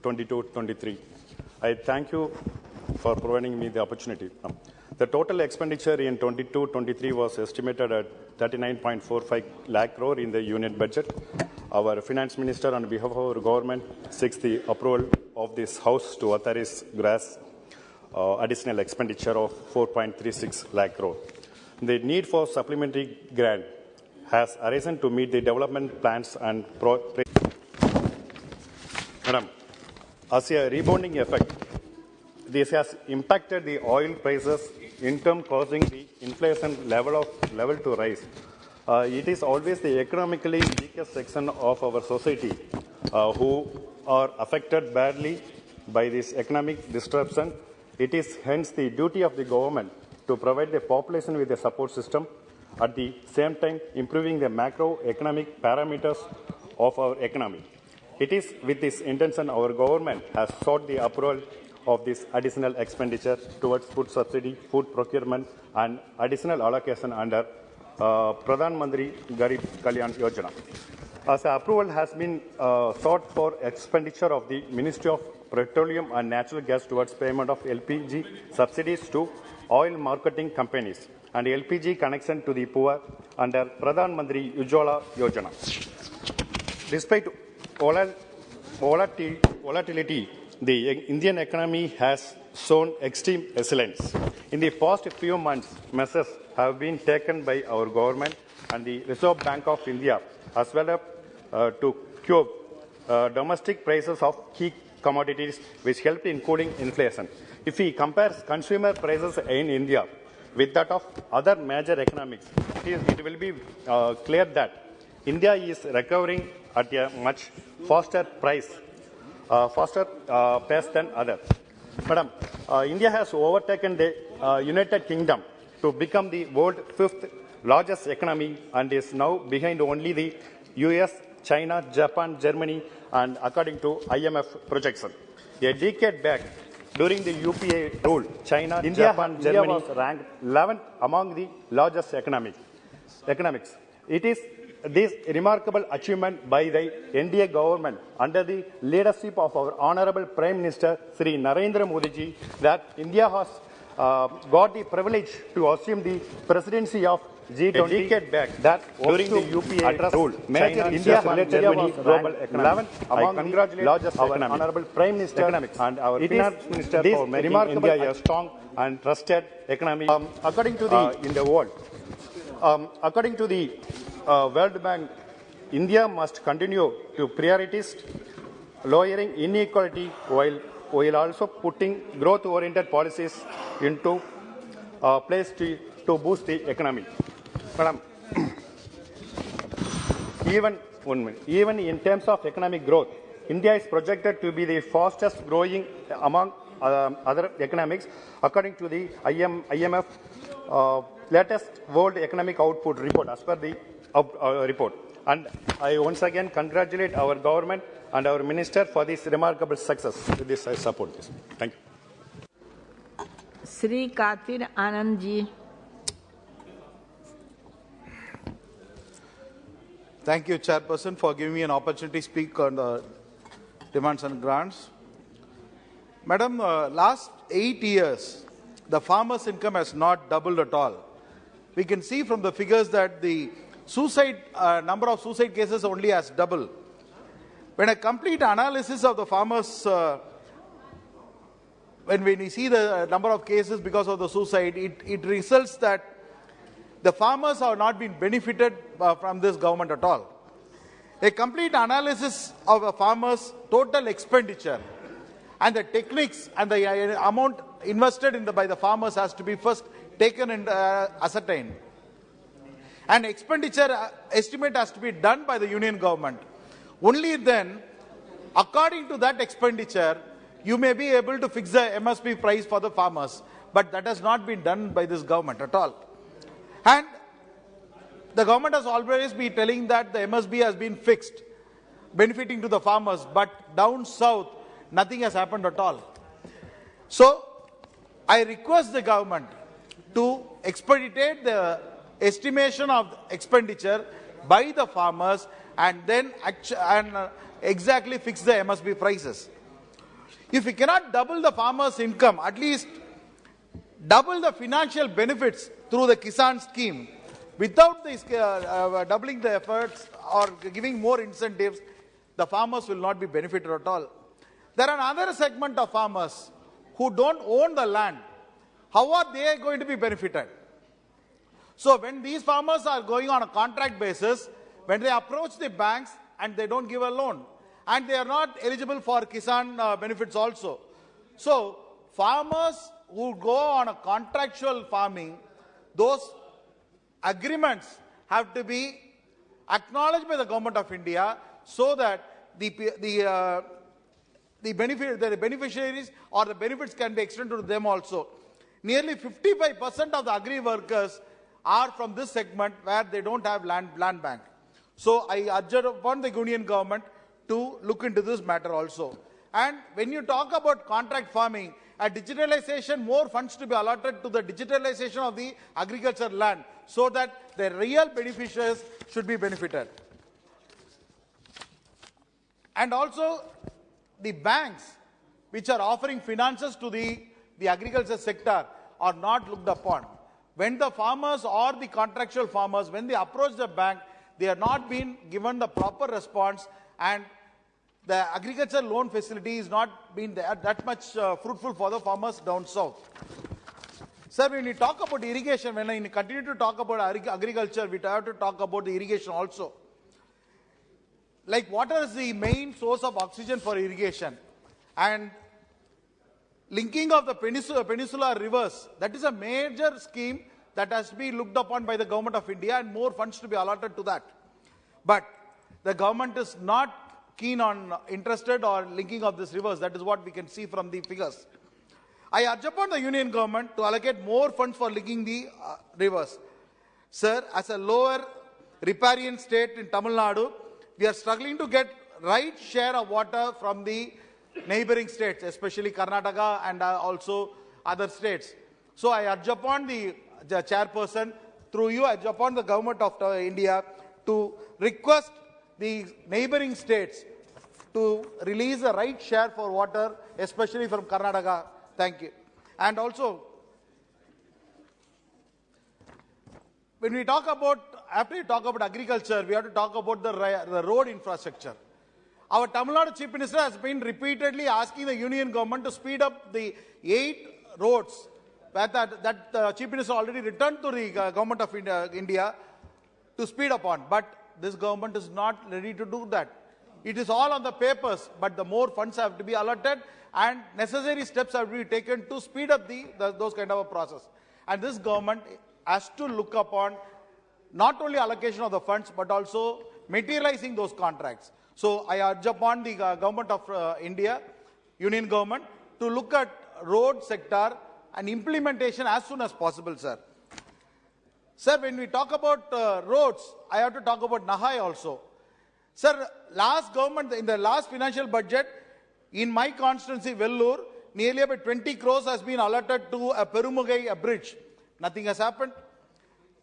22-23. I thank you for providing me the opportunity. The total expenditure in 22-23 was estimated at 39.45 lakh crore in the union budget. Our finance minister, on behalf of our government, seeks the approval of this House to authorize gross additional expenditure of 4.36 lakh crore. The need for supplementary grant has arisen to meet the development plans and Madam, as a rebounding effect, this has impacted the oil prices, in turn causing the inflation level to rise. It is always the economically weakest section of our society who are affected badly by this economic disruption. It is hence the duty of the government to provide the population with a support system, at the same time improving the macroeconomic parameters of our economy. It is with this intention our government has sought the approval of this additional expenditure towards food subsidy, food procurement, and additional allocation under Pradhan Mantri Garib Kalyan Yojana. As approval has been sought for expenditure of the Ministry of Petroleum and Natural Gas towards payment of LPG subsidies to oil marketing companies and LPG connection to the poor under Pradhan Mantri Ujjwala Yojana. Despite volatility, the Indian economy has shown extreme resilience. In the past few months, measures have been taken by our government and the Reserve Bank of India as well to curb domestic prices of key commodities, which helped in cooling inflation. If we compare consumer prices in India with that of other major economies, it will be clear that India is recovering at a much faster pace than others. Madam, India has overtaken the United Kingdom to become the world's fifth largest economy and is now behind only the US, China, Japan, Germany, and according to IMF projection. A decade back, during the UPA rule, China, Japan, Germany was ranked 11th among the largest economics. It is this remarkable achievement by the NDA government under the leadership of our Honorable Prime Minister Sri Narendra Modi ji that India has got the privilege to assume the presidency of G20 decade back that during the UPA address rule, China, India related Germany global economy. I congratulate largest our economic. Honorable Prime Minister economics and our finance minister for making India a strong and trusted economy according to the in the world. According to the World Bank, India must continue to prioritize lowering inequality while also putting growth-oriented policies into place to boost the economy. Madam, even in terms of economic growth, India is projected to be the fastest growing among other economics, according to the IMF latest World Economic Output report, as per the report. And I once again congratulate our government and our minister for this remarkable success. With this, I support this. Thank you. Sri Katir Anand ji. Thank you, Chairperson, for giving me an opportunity to speak on the demands and grants. Madam, last 8 years, the farmers' income has not doubled at all. We can see from the figures that the number of suicide cases only has doubled. When a complete analysis of the farmers, when we see the number of cases because of the suicide, it results that the farmers have not been benefited from this government at all. A complete analysis of a farmer's total expenditure and the techniques and the amount invested by the farmers has to be first taken and ascertained. An expenditure estimate has to be done by the union government. Only then, according to that expenditure, you may be able to fix the MSP price for the farmers. But that has not been done by this government at all. And the government has always been telling that the MSP has been fixed, benefiting to the farmers. But down south, nothing has happened at all. So, I request the government to expedite the estimation of expenditure by the farmers and then exactly fix the MSP prices. If we cannot double the farmers' income, at least double the financial benefits through the Kisan scheme, without this, doubling the efforts or giving more incentives, the farmers will not be benefited at all. There are another segment of farmers who don't own the land. How are they going to be benefited? So when these farmers are going on a contract basis, when they approach the banks and they don't give a loan, and they are not eligible for Kisan benefits also. So farmers who go on a contractual farming, those agreements have to be acknowledged by the Government of India so that the beneficiaries or the benefits can be extended to them also. Nearly 55% of the agri workers are from this segment where they don't have land bank. So I urge upon the Union government to look into this matter also. And when you talk about contract farming, a digitalization, more funds to be allotted to the digitalization of the agriculture land so that the real beneficiaries should be benefited. And also the banks which are offering finances to the agriculture sector are not looked upon. When the farmers or the contractual farmers, when they approach the bank, they are not being given the proper response, and the agriculture loan facility is not being that much fruitful for the farmers down south. Sir, when we talk about irrigation, when I continue to talk about agriculture, we have to talk about the irrigation also. Like, water is the main source of oxygen for irrigation, and linking of the peninsular rivers, that is a major scheme that has to be looked upon by the Government of India, and more funds to be allotted to that. But the government is not keen on interested or linking of these rivers. That is what we can see from the figures. I urge upon the Union government to allocate more funds for linking the rivers. Sir, as a lower riparian state in Tamil Nadu, we are struggling to get right share of water from the neighboring states, especially Karnataka and also other states. So I urge upon the chairperson, through you, I urge upon the Government of India to request the neighboring states to release the right share for water, especially from Karnataka. Thank you. And also, when we talk about, after we talk about agriculture, we have to talk about the road infrastructure. Our Tamil Nadu Chief Minister has been repeatedly asking the Union government to speed up the 8 roads that the Chief Minister already returned to the Government of India to speed up on. But this government is not ready to do that. It is all on the papers, but the more funds have to be allotted and necessary steps have to be taken to speed up those kind of a process. And this government has to look upon not only allocation of the funds, but also materializing those contracts. So I urge upon the Government of India, Union government, to look at road sector and implementation as soon as possible, sir. Sir, when we talk about roads, I have to talk about Nahai also. Sir, last government, in the last financial budget, in my constituency, Vellore, nearly about 20 crores has been allotted to a Perumugai bridge. Nothing has happened.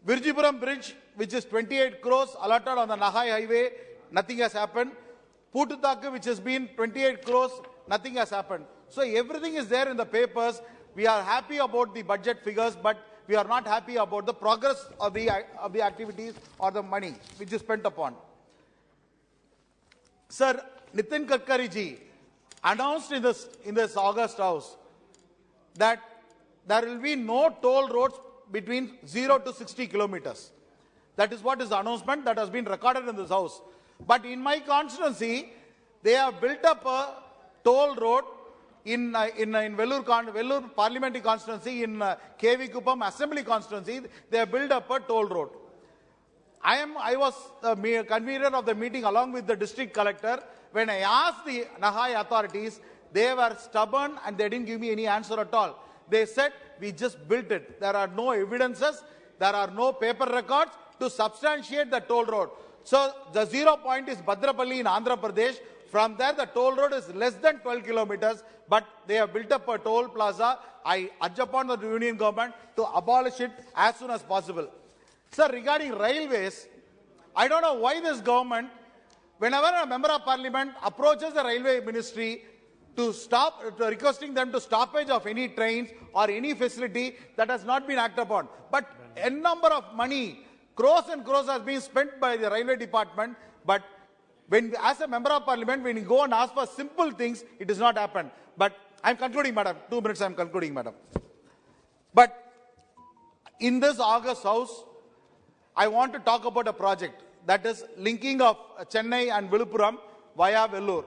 Virjipuram bridge, which is 28 crores allotted on the Nahai highway, nothing has happened. Pututhaku, which has been 28 crores, nothing has happened. So everything is there in the papers. We are happy about the budget figures, but we are not happy about the progress of the activities or the money which is spent upon. Sir, Nitin Gadkari ji announced in this August House that there will be no toll roads between 0 to 60 kilometers. That is what is the announcement that has been recorded in this House. But in my constituency, they have built up a toll road in Vellore parliamentary constituency, in KV Kuppam assembly constituency. They have built up a toll road. I was the convener of the meeting along with the district collector. When I asked the Nahai authorities, they were stubborn and they didn't give me any answer at all. They said, we just built it. There are no evidences, there are no paper records to substantiate the toll road. So the 0 point is Bhadrapalli in Andhra Pradesh. From there, the toll road is less than 12 kilometers, but they have built up a toll plaza. I urge upon the Union government to abolish it as soon as possible. Sir, regarding railways, I don't know why this government, whenever a member of parliament approaches the railway ministry, requesting them to stoppage of any trains or any facility that has not been acted upon. But a number of money, crores and crores has been spent by the railway department, but when, as a member of parliament, when you go and ask for simple things, it does not happen. But I'm concluding, madam. 2 minutes, I'm concluding, madam. But in this August House, I want to talk about a project that is linking of Chennai and Viluppuram via Vellore.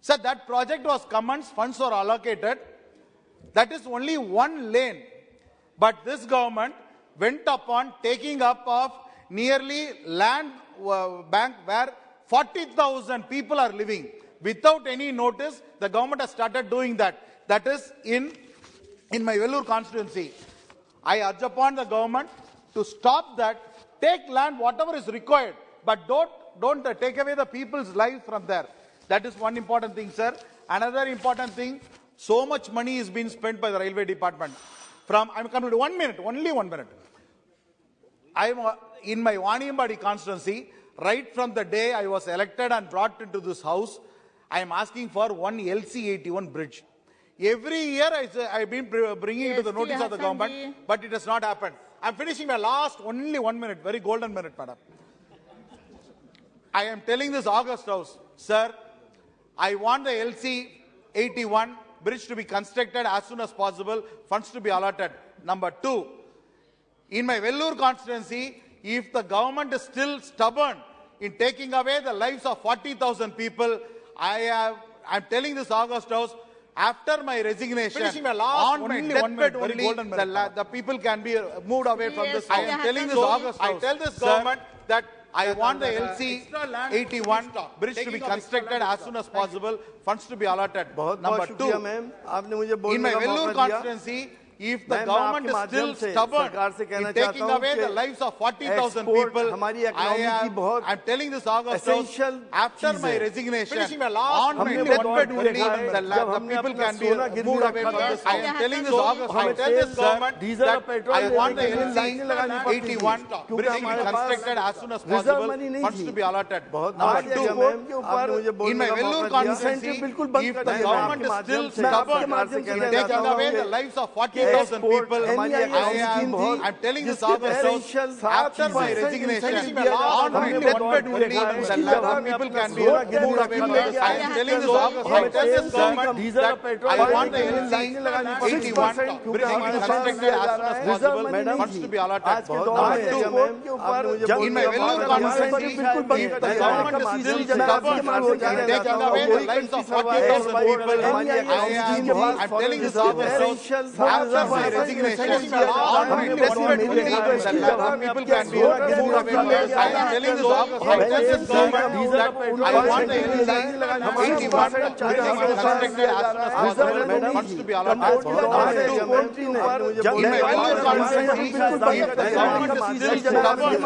So that project was commenced, funds were allocated. That is only one lane. But this government went upon taking up of nearly land bank where 40,000 people are living. Without any notice, the government has started doing that. That is in my Vellore constituency. I urge upon the government to stop that, take land whatever is required, but don't take away the people's lives from there. That is one important thing, sir. Another important thing, so much money is being spent by the railway department. I'm coming to 1 minute, only 1 minute. I'm in my Vaniambadi constituency, right from the day I was elected and brought into this house, I am asking for one LC81 bridge. Every year I've been bringing it to the notice of the government, but it has not happened. I'm finishing my last, only 1 minute, very golden minute, madam. I am telling this August House, sir, I want the LC81 bridge to be constructed as soon as possible, funds to be allotted. Number 2, in my Vellore constituency, if the government is still stubborn in taking away the lives of 40,000 people, I'm telling this August House, after my resignation, on my deathbed only, the people can be moved away from this house. I am telling this August House, I tell this government that I want the LC81 bridge to be constructed as soon as possible, funds to be allotted. Number 2, in my Vellore constituency, if the government is still stubborn in taking away the lives of 40,000 people, I'm telling this August House, after my resignation, on my deathbed only, the people can be moved away from this house. I am telling this August House, I tell this government that I want the LC81 bridge to be constructed as soon as possible, funds to be allotted. Number 2, in my Vellore constituency, if the government is still stubborn in taking away the lives of 40,000 people, I'm telling this August House, after my resignation, on my deathbed only, the people can be moved away from this. I am telling this August House, I tell this government that I want the LC81 bridge to be constructed as soon as possible, funds to be allotted. Number 2, in my Vellore constituency, if the government is still stubborn in taking away the lives of 40,000 people, I'm telling this August House, after my resignation, on my deathbed only, the people can be moved away from this. I am telling this August House, I tell this government that I want the LC81 bridge to be constructed as soon as possible, funds to be allotted. Number 2, in my Vellore constituency, if the government is still stubborn in taking away the lives of 40,000 people, I'm telling this August House, after my resignation, on my deathbed only, the people can be moved away from this. I am telling this August House, I tell this government that I want the LC81 bridge to be constructed as soon as possible, funds to be allotted. Number 2, in my Vellore constituency, if the government is still stubborn in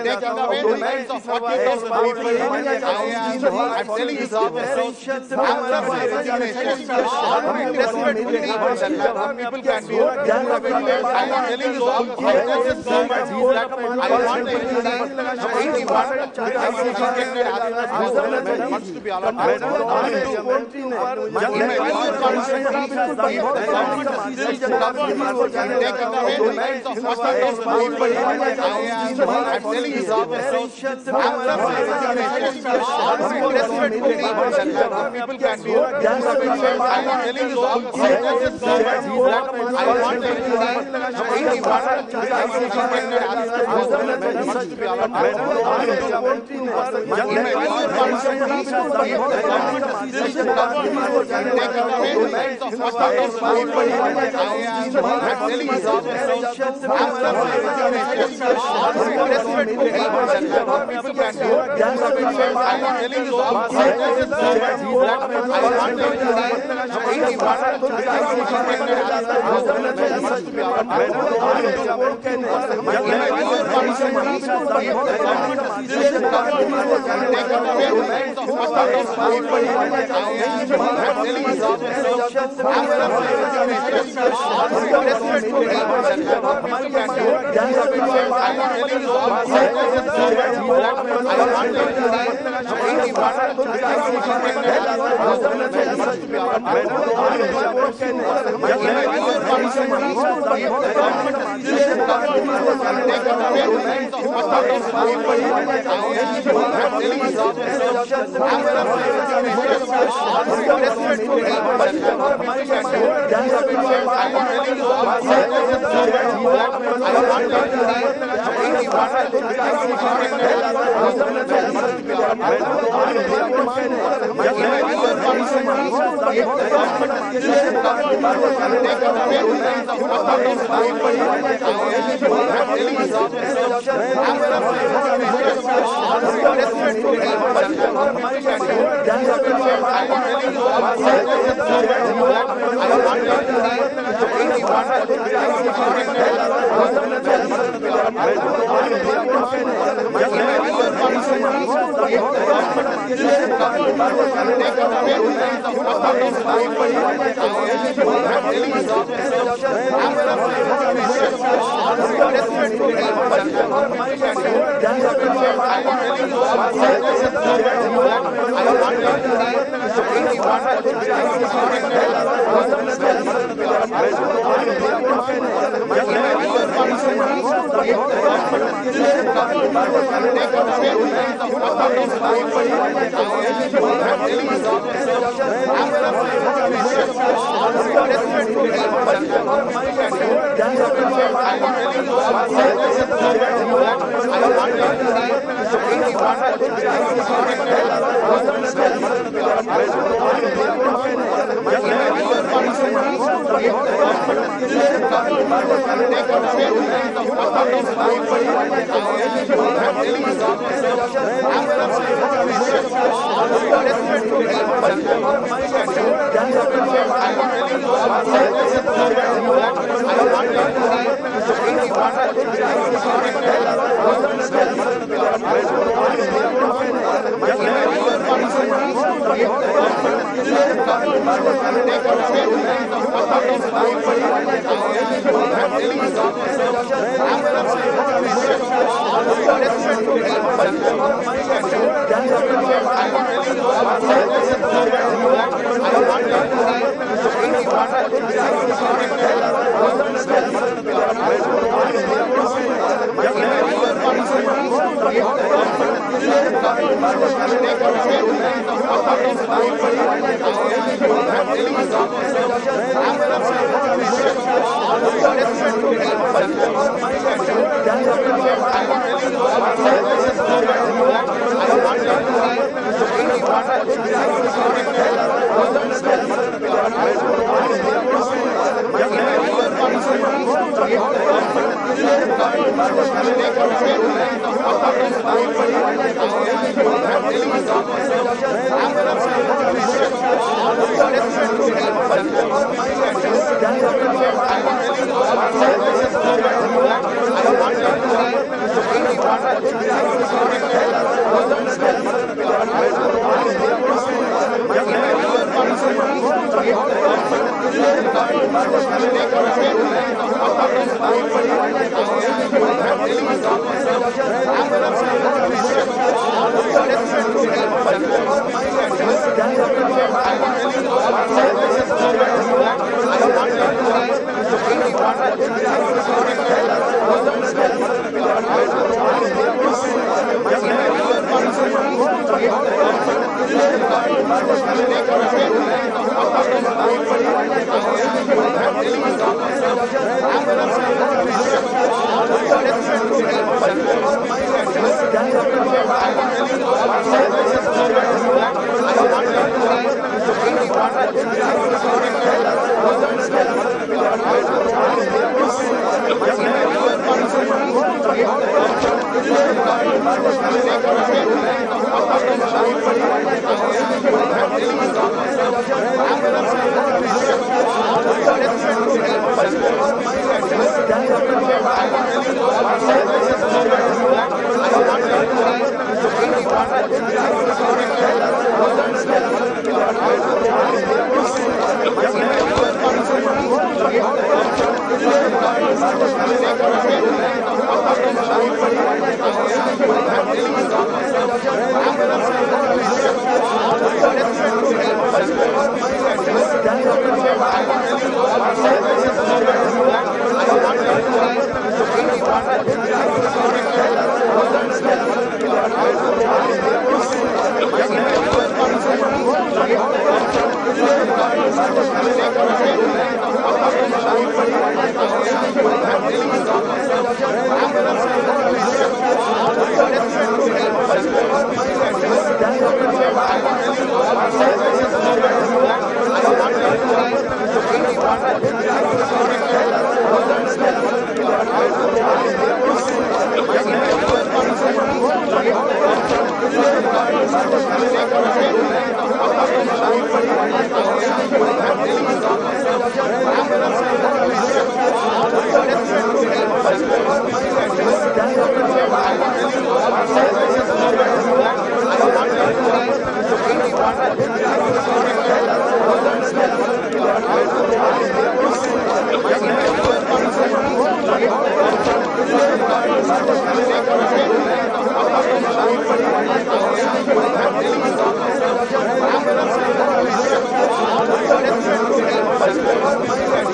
taking away the lives of 40,000 people, I'm telling this August House, after my resignation, on my deathbed only, the people can be moved away from this. I am telling this August House, I tell this government that I want the LC81 bridge to be constructed as soon as possible, funds to be allotted. In my Vellore constituency, if the government is still stubborn in taking away the lives of 40,000 people, I'm telling this August House, after my resignation, on my deathbed only, the people can be moved away from this. I am telling this August House, I tell this government that I want the LC81 Thank you.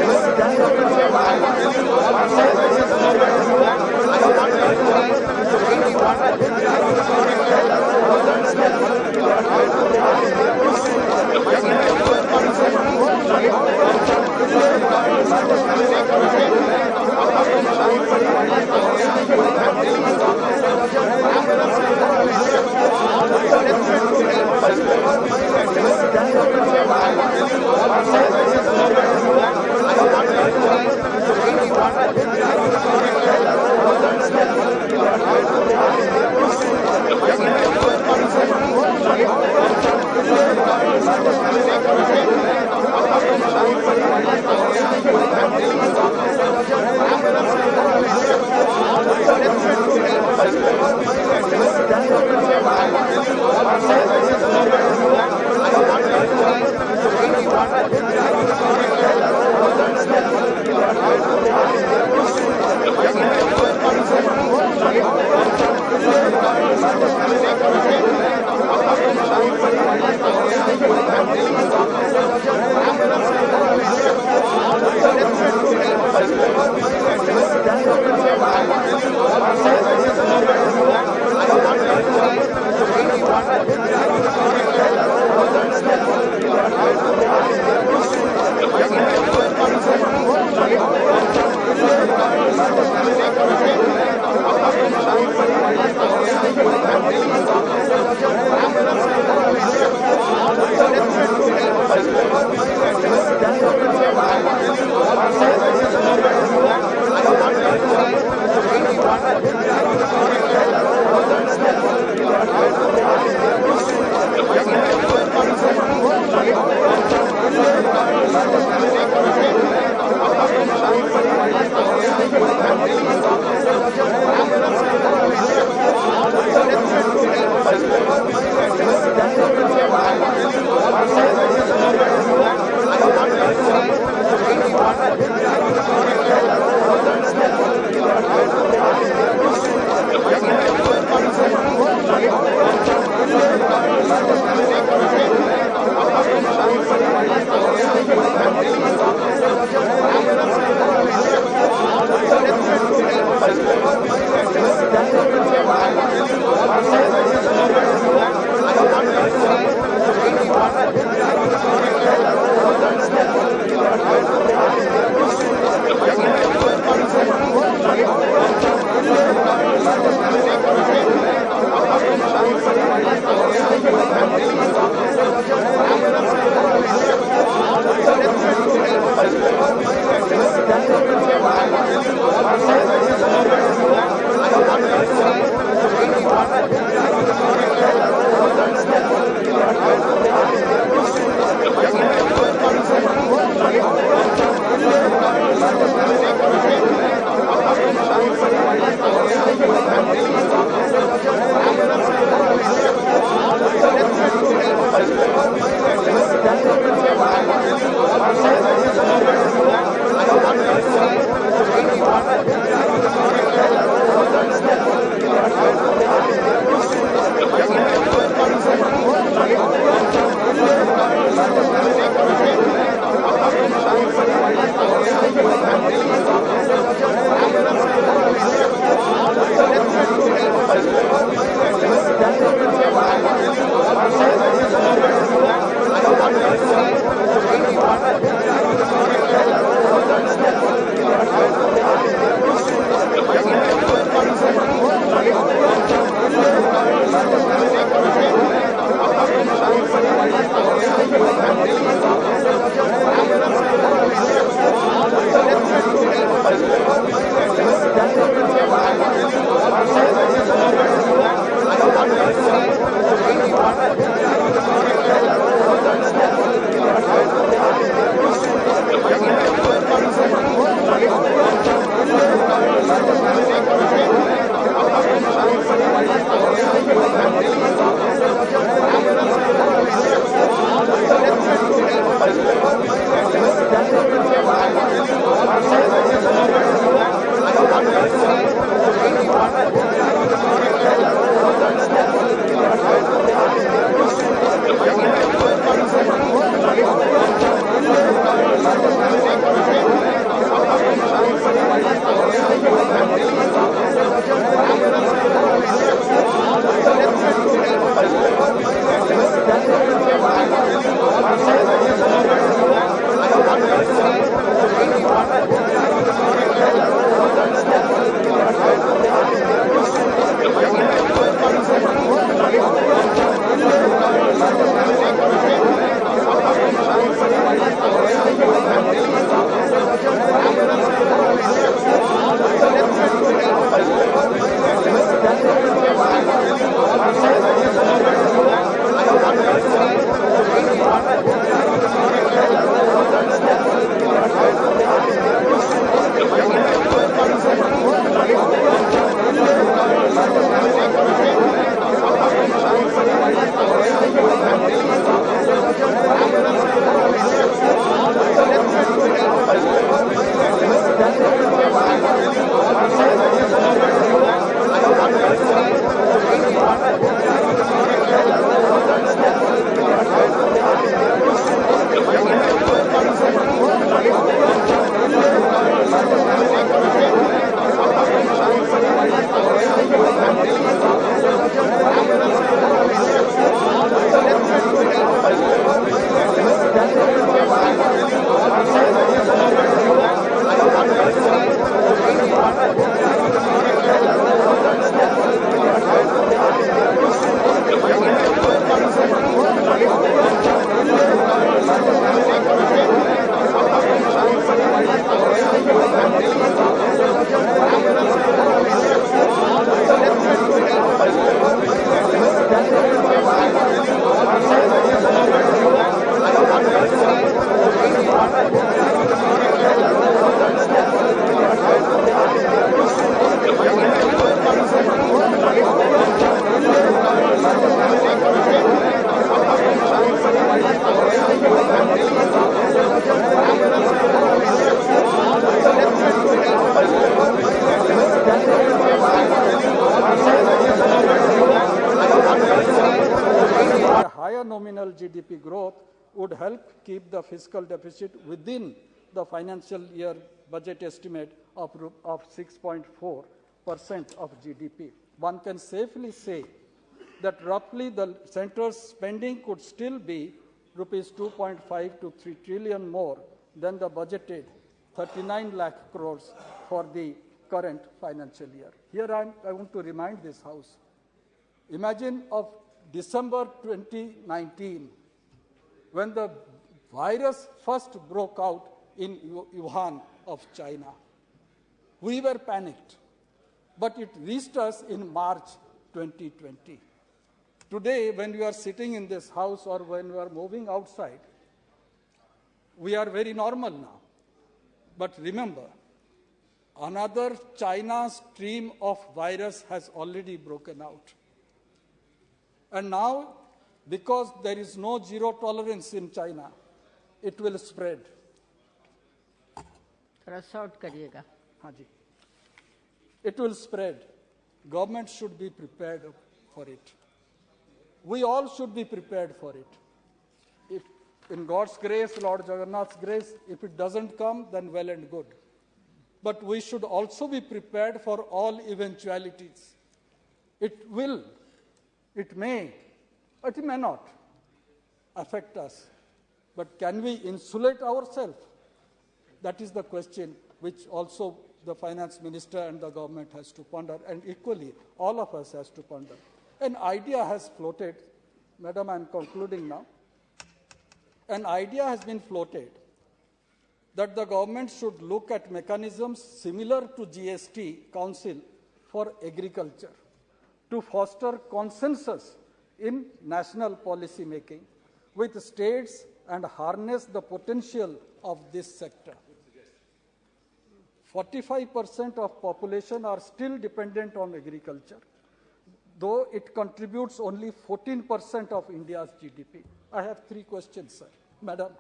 A higher nominal GDP growth would help keep the fiscal deficit within the financial year budget estimate of 6.4% of GDP. One can safely say that roughly the centre's spending could still be rupees 2.5 to 3 trillion more than the budgeted 39 lakh crores for the current financial year. Here I want to remind this House. Imagine of December 2019, when the virus first broke out in Wuhan of China. We were panicked, but it reached us in March 2020. Today, when we are sitting in this house or when we are moving outside, we are very normal now. But remember, another China stream of virus has already broken out. And now, because there is no zero tolerance in China, it will spread. थोड़ा short करिएगा. हाँ जी. It will spread. Government should be prepared for it. We all should be prepared for it. If in God's grace, Lord Jagannath's grace, if it doesn't come, then well and good. But we should also be prepared for all eventualities. It will, it may, it may not affect us. But can we insulate ourselves? That is the question which also the finance minister and the government has to ponder, and equally all of us has to ponder. An idea has floated, Madam, I am concluding now. An idea has been floated that the government should look at mechanisms similar to GST Council for Agriculture to foster consensus in national policy making with states and harness the potential of this sector. 45% of population are still dependent on agriculture, though it contributes only 14% of India's GDP. I have three questions, sir. Madam,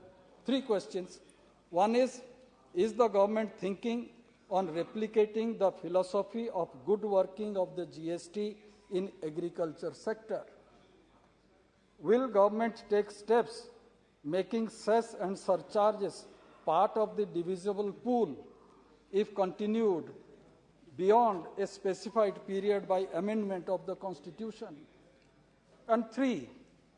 three questions. One is the government thinking on replicating the philosophy of good working of the GST in agriculture sector? Will government take steps making cess and surcharges part of the divisible pool if continued beyond a specified period by amendment of the Constitution? And three,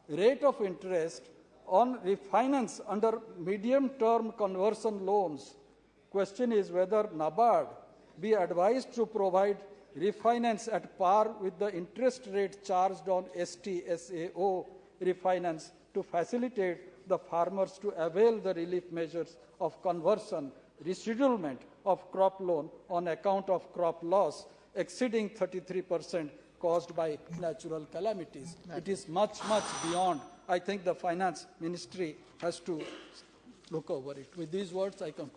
rate of interest on refinance under medium-term conversion loans. Question is whether NABARD be advised to provide refinance at par with the interest rate charged on STSAO refinance to facilitate the farmers to avail the relief measures of conversion, reschedulement of crop loan on account of crop loss exceeding 33% caused by natural calamities. It is much, much beyond. I think the finance ministry has to look over it. With these words, I conclude.